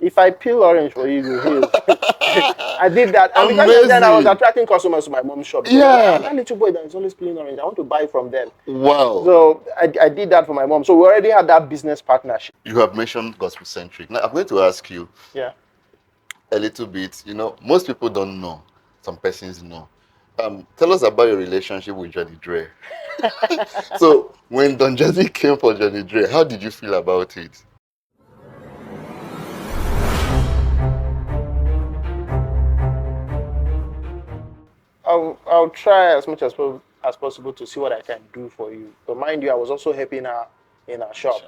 If I peel orange for you, you heal. I did that, and because then I was Amazing. attracting customers to my mom's shop because Yeah. that little boy that is always peeling orange, I want to buy from them. Wow. So I did that for my mom. So we already had that business partnership. You have mentioned gospel centric. Now I'm going to ask you Yeah. a little bit. Most people don't know. Some persons know. Tell us about your relationship with Johnny Dre. So when Don Jazzy came for Johnny Dre, how did you feel about it? I'll try as much as possible to see what I can do for you. But mind you, I was also helping her in her shop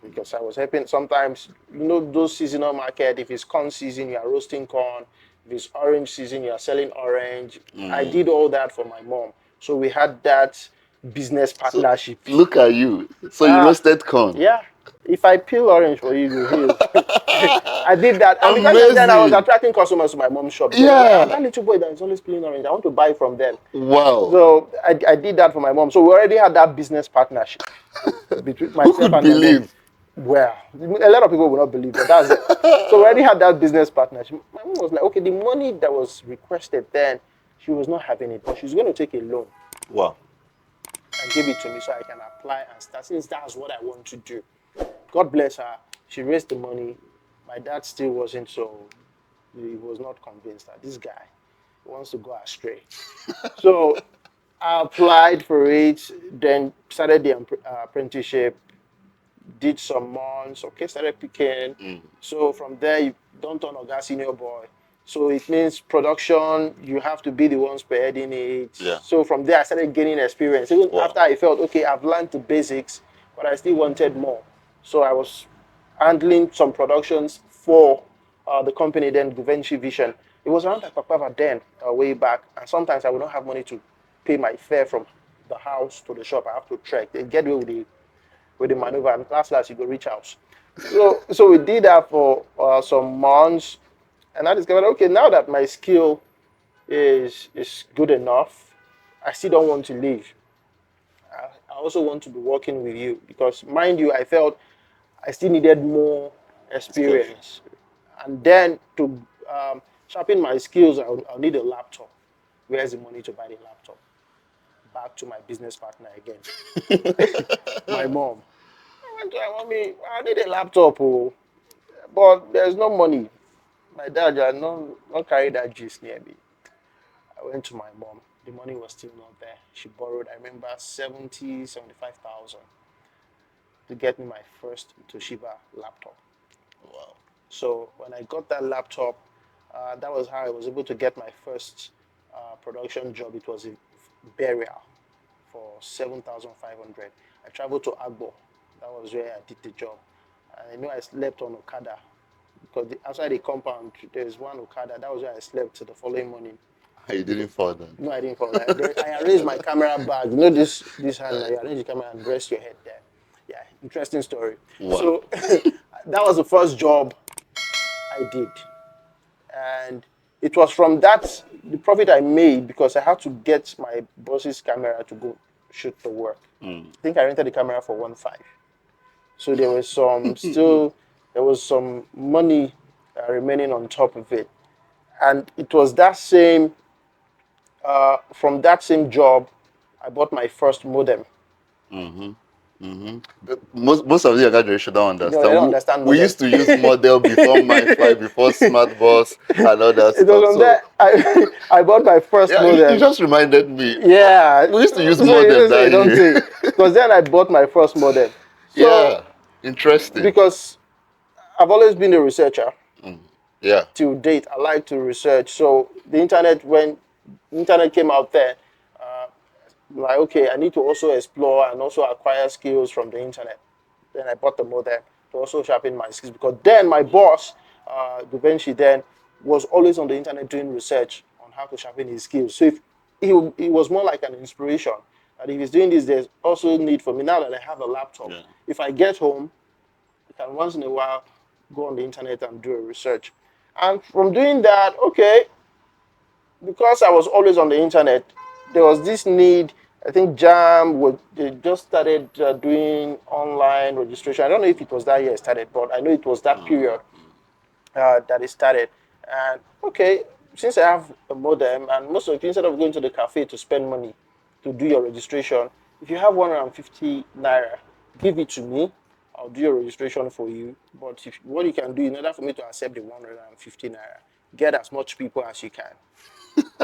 because I was helping sometimes, those seasonal market, if it's corn season, you are roasting corn. If it's orange season, you are selling orange. I Mm. did all that for my mom. So we had that business So partnership. look at you. So you Ah, roasted corn. yeah. If I peel orange for you, you heal. I did that, and because then I was Amazing. attracting customers to my mom's shop because Yeah. that little boy that is always peeling orange, I want to buy from them. Wow. So I did that for my mom. So we already had that business partnership between Who myself could and my mom. believe? Well, a lot of people will not believe, but that's it. So we already had that business partnership. My mom was like, okay, the money that was requested then, she was not having it, but she was going to take a loan Wow. and give it to me so I can apply and start, since that's what I want to do. God bless her. She raised the money. My dad still wasn't so, he was not convinced that this guy wants to go astray. So I applied for it, then started the apprenticeship, did some months, okay, started picking. Mm. So from there, you don't turn Oga senior boy. So it means production, you have to be the one spearheading it. Yeah. So from there, I started gaining experience. Even Wow. after I felt, okay, I've learned the basics, but I still wanted more. So I was handling some productions for the company then, Guvenchi Vision. It was around Akpakpava then, way back. And sometimes I would not have money to pay my fare from the house to the shop. I have to trek. They get away with the maneuver, and last you go reach house. So we did that for some months, and I discovered, okay, now that my skill is good enough, I still don't want to leave. I also want to be working with you because, mind you, I felt I still needed more Exposure. experience, and then to sharpen my skills, I'll need a laptop. Where's the money to buy the laptop? Back to my business partner again, my mom. I went to her, mommy, I need a laptop, oh, but there's no money. My dad, not carry that juice near me. I went to my mom. The money was still not there. She borrowed, I remember, 75,000 to get me my first Toshiba laptop. Wow. So when I got that laptop, that was how I was able to get my first production job. It was a burial for 7,500. I traveled to Agbo. That was where I did the job. And I know I slept on Okada because outside the compound there's one Okada. That was where I slept till the following morning. You Because, didn't fall down. no, I didn't fall. I arranged my camera bag. You know this hand. You arrange the camera and rest your head there. Yeah, interesting story. Wow. So that was the first job I did, and it was from that the profit I made because I had to get my boss's camera to go shoot the work. Mm. I think I rented the camera for 1.5. So there was some money remaining on top of it, and it was that same from that same job I bought my first modem. Mm-hmm. Mm-hmm. Most of the younger generation don't You know, they understand. don't We, understand we modem. used to use model before MiFi, before Smart Boss, and all that It was stuff. from So there I bought my first yeah, you modem. just reminded me. Yeah, We used to use so modem you say that you don't year. say because then I bought my first modem. So Yeah, interesting. because I've always been a researcher Mm. Yeah. till date, I like to research. So the internet, when the internet came out there, uh, like okay, I need to also explore and also acquire skills from the internet. Then I bought the modem to also sharpen my skills because then my boss, Guvenchi, then was always on the internet doing research on how to sharpen his skills. So if he was more like an inspiration. And if he's doing this, there's also need for me now that I have a laptop. Yeah. If I get home, I can once in a while go on the internet and do a research. And from doing that, okay, because I was always on the internet, there was this need. I think Jam would they just started doing online registration. I don't know if it was that year it started, but I know it was that Mm. period. that it started. And okay, since I have a modem, and most of you, instead of going to the cafe to spend money to do your registration, if you have 150 naira, give it to me. I'll do your registration for you. But if, what you can do in order for me to accept the 150 naira, get as much people as you can.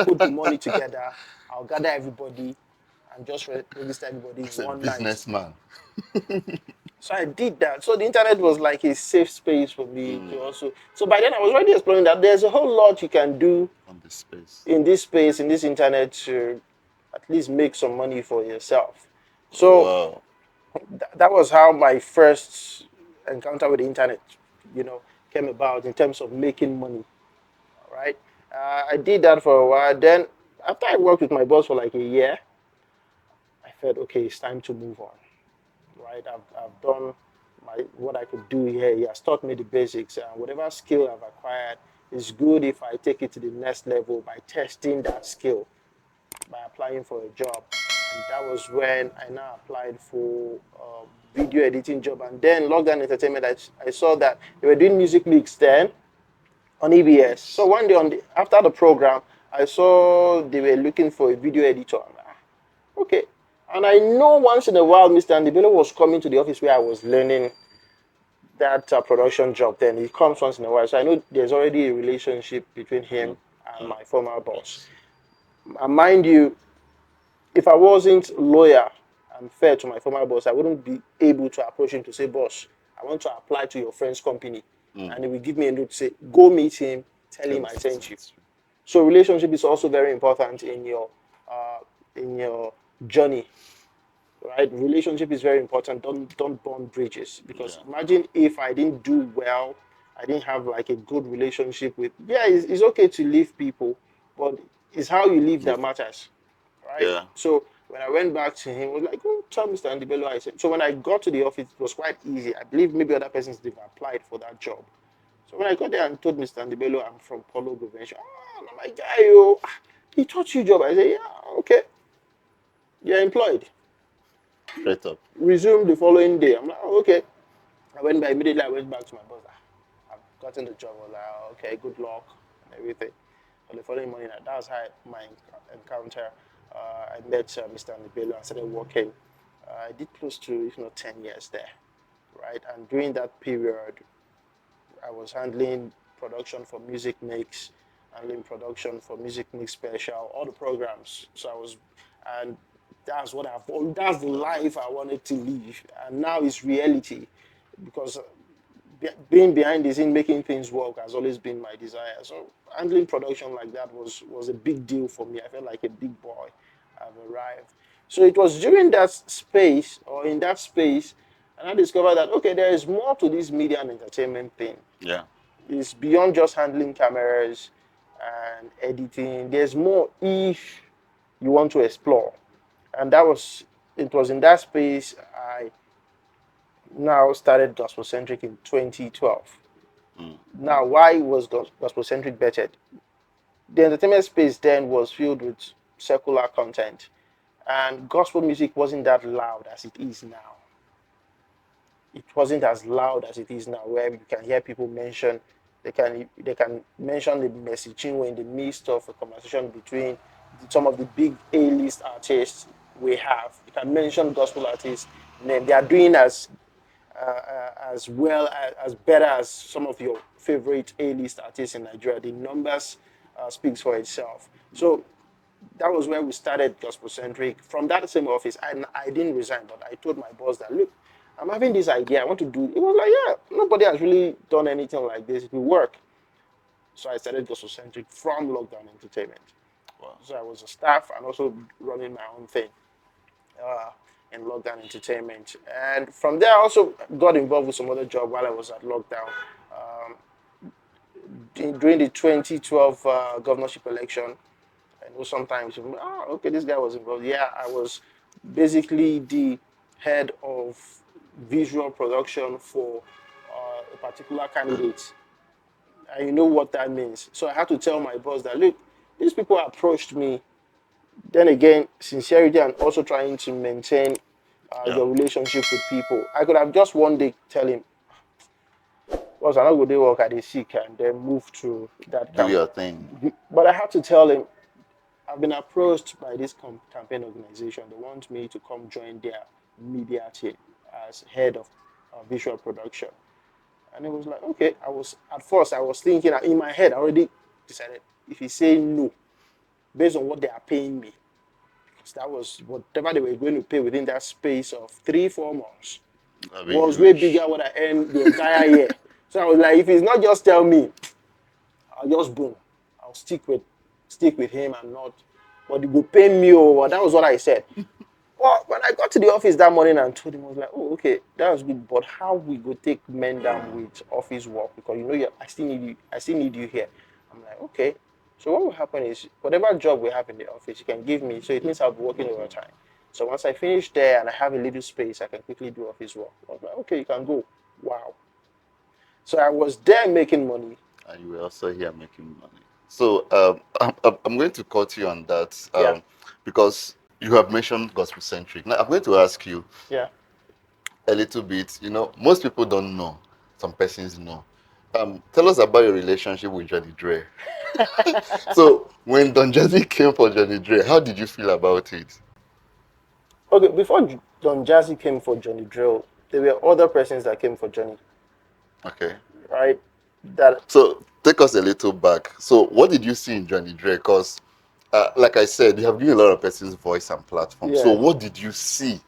Put the money together. I'll gather everybody and just register everybody in As a one night. businessman. So I did that. So the internet was like a safe space for me to also. So by then I was already exploring that there's a whole lot you can do On this space. in this space, in this internet to at least make some money for yourself. So Wow. that was how my first encounter with the internet, came about in terms of making money. Right. I did that for a while. Then after I worked with my boss for like a year, I felt okay, it's time to move on. Right? I've done what I could do here. He has taught me the basics, and whatever skill I've acquired is good if I take it to the next level by testing that skill, by applying for a job. And that was when I now applied for a video editing job. And then Lockdown Entertainment, I saw that they were doing music mix then on EBS. So Yes. one day after the program, I saw they were looking for a video editor. I'm like, okay. And I know once in a while, Mr. Ndibele was coming to the office where I was learning that production job. Then he comes once in a while. So I know there's already a relationship between him Mm, and mm, my former boss. yes. And mind you, if I wasn't loyal and fair to my former boss, I wouldn't be able to approach him to say, boss, I want to apply to your friend's company. Mm. And he will give me a note to say, go meet him, tell Tell him us I to sent you. send you. So relationship is also very important uh, in your journey, right? Relationship is very important. Don't burn bridges because Yeah. imagine if I didn't do well, I didn't have like a good relationship with. Yeah, it's okay to leave people, but it's how you live that Live. matters, right? Yeah. So when I went back to him, he was like, "Oh, tell Mr. Andibelo," I said. So when I got to the office, it was quite easy. I believe maybe other persons they've applied for that job. So when I got there and told Mr. Andibelo I'm from Polo Prevention, oh, my guy, yo, he taught you job. I said, yeah, okay, you're employed. Straight up. Resume the following day. I'm like, oh, okay. I went back immediately. I went back to my boss. I've gotten the job. I was like, oh, okay, good luck and everything. So the following morning, that was how my encounter. I met Mr. Andibelo and started working. I did close to, if not 10 years there, right? And during that period, I was handling production for Music Mix, handling production for Music Mix Special, all the programs. So I was, and that's the life I wanted to live. And now it's reality because being behind the scene, making things work has always been my desire. So handling production like that was a big deal for me. I felt like a big boy. I've arrived. So it was during that space or in that space, and I discovered that okay, there is more to this media and entertainment thing. Yeah. It's beyond just handling cameras and editing. There's more if you want to explore, and it was in that space I now started Gospel Centric in 2012. Mm. Now, why was gospel centric bettered? The entertainment space then was filled with secular content, and gospel music wasn't that loud as it is now. It wasn't as loud as it is now, where you can hear people mention they can mention the messaging in the midst of a conversation between some of the big A-list artists we have. You can mention gospel artists, and they are doing as well as better as some of your favorite A-list artists in Nigeria. The numbers speaks for itself. So that was where we started Gospel Centric. From that same office, I didn't resign, but I told my boss that look, I'm having this idea. I want to do. It was like, yeah, nobody has really done anything like this. It will work. So I started Gospel Centric from Lockdown Entertainment. Wow. So I was a staff and also running my own thing uh, in Lockdown Entertainment. And from there, I also got involved with some other job while I was at Lockdown. Um, During the 2012 governorship election, I know sometimes, okay, this guy was involved. Yeah, I was basically the head of visual production for a particular candidate. And you know what that means. So I had to tell my boss that, look, these people approached me. Then again, sincerity and also trying to maintain Yeah. your relationship with people. I could have just one day tell him, because I not go dey work at the sick and then move to that Do camp. your thing. But I had to tell him I've been approached by this campaign organization. They want me to come join their media team as head of visual production. And it was like, okay. I was at first I was thinking in my head I already decided if he say no based on what they are paying me, because that was whatever they were going to pay within that space of 3 4 months I be was way huge. bigger what I earned the entire year. So I was like, if he's not just tell me, I'll just boom. I'll stick with him and not. But he will pay me over. That was what I said. Well, when I got to the office that morning and told him, I was like, oh, okay, that was good. But how we go take men down with office work? Because I still need you. I still need you here. I'm like, okay. So what will happen is whatever job we have in the office, you can give me. So it means I'll be working overtime. So once I finish there and I have a little space, I can quickly do office work. I was like, okay, you can go. Wow. So I was there making money. And you were also here making money. So I'm going to cut you on that Yeah, because you have mentioned gospel centric. Now I'm going to ask you yeah. a little bit. Most people don't know. Some persons know. Tell us about your relationship with Johnny Dre. So when Don Jazzy came for Johnny Dre, how did you feel about it? Okay, before Don Jazzy came for Johnny Drill, there were other persons that came for Johnny, Okay. right? That So take us a little back. So what did you see in Johnny Dre? Because like I said, you have given a lot of persons voice and platform. So yeah. what did you see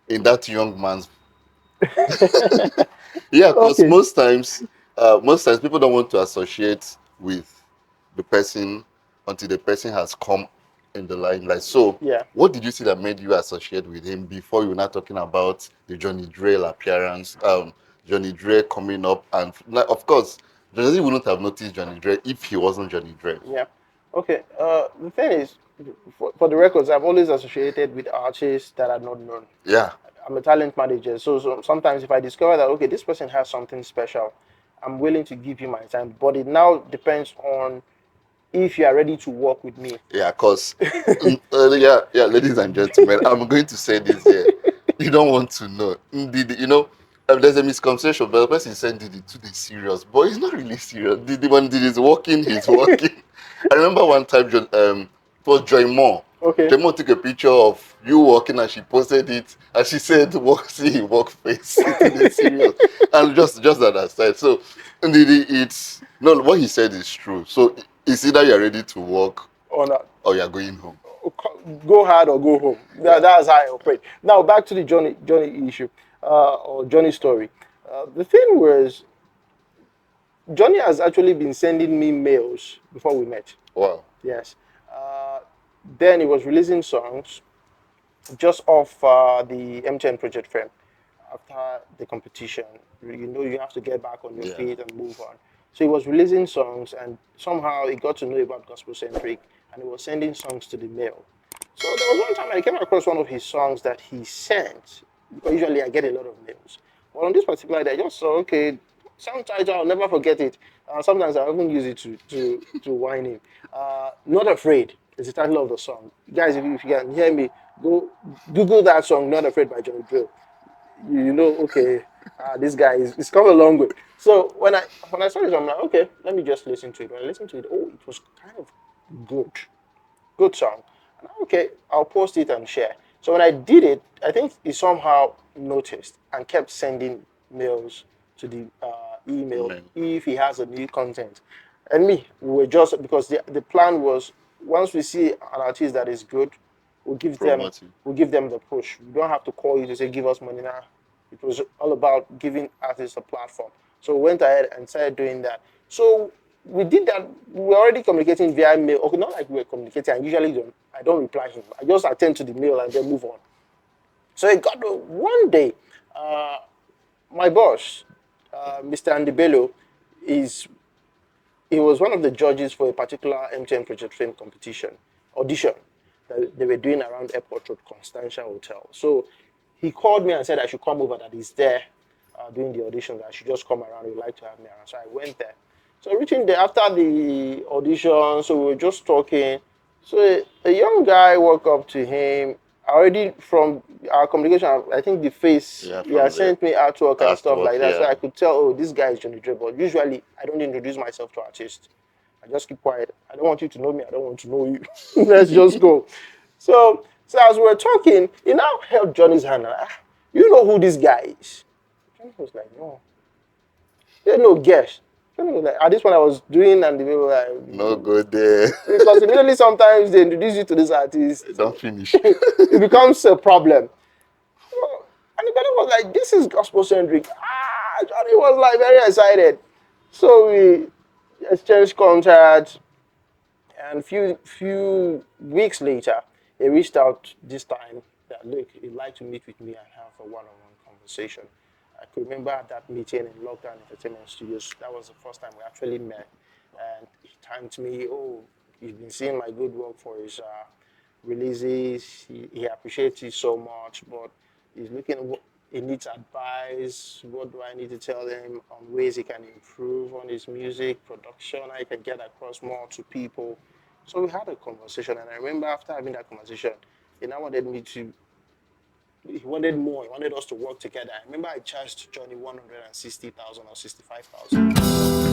in that young man's? Yeah, because Okay. most times people don't want to associate with the person until the person has come in the limelight. So Yeah. what did you see that made you associate with him before you were not talking about the Johnny Dre appearance, Johnny Dre coming up, and like, of course, Johnny wouldn't have noticed Johnny Dre if he wasn't Johnny Dre. Yeah. Okay. The thing is, for the records, I've always associated with artists that are not known. Yeah, I'm a talent manager, so sometimes if I discover that okay, this person has something special, I'm willing to give you my time. But it now depends on if you are ready to work with me. yeah, because yeah, ladies and gentlemen, I'm going to say this here. You don't want to know. Ndidi, there's a misconception, but the person said Ndidi too serious, but he's not really serious. Ndidi, when Ndidi is working, he's working. I remember one time, it was Joy Moore. Okay. Joy Moore took a picture of you working and she posted it, and she said, "Work, see, work face, it is serious," and just that aside. So, Ndidi, it's no, what he said is true. So it's either you're ready to work Or not. or you're going home. Go hard or go home. Yeah. That's how I operate. Now back to the Johnny issue, or Johnny story. The thing was, Johnny has actually been sending me mails before we met. Wow. Yes. Uh, then he was releasing songs just off the MTN project frame. After the competition, you have to get back on your Yeah. feet and move on. So he was releasing songs, and somehow he got to know about gospel centric, and he was sending songs to the mail. So there was one time I came across one of his songs that he sent. Because usually I get a lot of mails, but on this particular day, I just saw okay, song title. I'll never forget it. Sometimes I even use it to whine him. Not afraid is the title of the song. Guys, if you can hear me, go Google that song. Not afraid by Johnny Drill. Okay, this guy is come a long way. So when I saw it, I'm like, okay, let me just listen to it. When I listened to it, oh, it was kind of good, good song. And okay, I'll post it and share. So when I did it, I think he somehow noticed and kept sending mails to the email Amen. if he has a new content. And me, we were just because the plan was once we see an artist that is good, we'll give them Promoting. we'll give them the push. We don't have to call you to say give us money now. It was all about giving artists a platform. So we went ahead and started doing that. So we did that. We were already communicating via mail. Okay, not like we were communicating. I don't reply him. I just attend to the mail and then move on. So it got to one day. Uh, my boss, Mr. Andibelo, is he was one of the judges for a particular MTN Project Fame competition audition that they were doing around Airport Road, Constantia Hotel. So he called me and said I should come over. That he's there doing the audition. That I should just come around. He'd like to have me around. So I went there. So reaching there after the audition, so we were just talking. So a young guy walked up to him already from our communication, I think the face, Yeah, he has from the sent me artwork and stuff artwork, like that, so yeah. I could tell, oh, this guy is Johnny Dre. But usually, I don't introduce myself to artists. I just keep quiet. I don't want you to know me. I don't want to know you. Let's just go. So as we were talking, he now held Johnny's hand. You know who this guy is? Johnny was like, no. They no guess. Johnny was like, at this one I was doing, and the people were No like, go there. because immediately sometimes they introduce you to this artist, Don't finish. it becomes a problem. And the guy was like, this is gospel centric. Johnny was like very excited. So we exchanged contact, and few weeks later, he reached out this time that look, he'd like to meet with me and have a one-on-one conversation. I could remember at that meeting in Lockdown Entertainment Studios. That was the first time we actually met, and he thanked me. Oh, he's been seeing my good work for his releases. He appreciates it so much, but he's looking at what he needs advice. What do I need to tell him on ways he can improve on his music production? I can get across more to people. So we had a conversation, and I remember after having that conversation, he now wanted me to. He wanted more. He wanted us to work together. I remember I charged Johnny 160,000 or 65,000.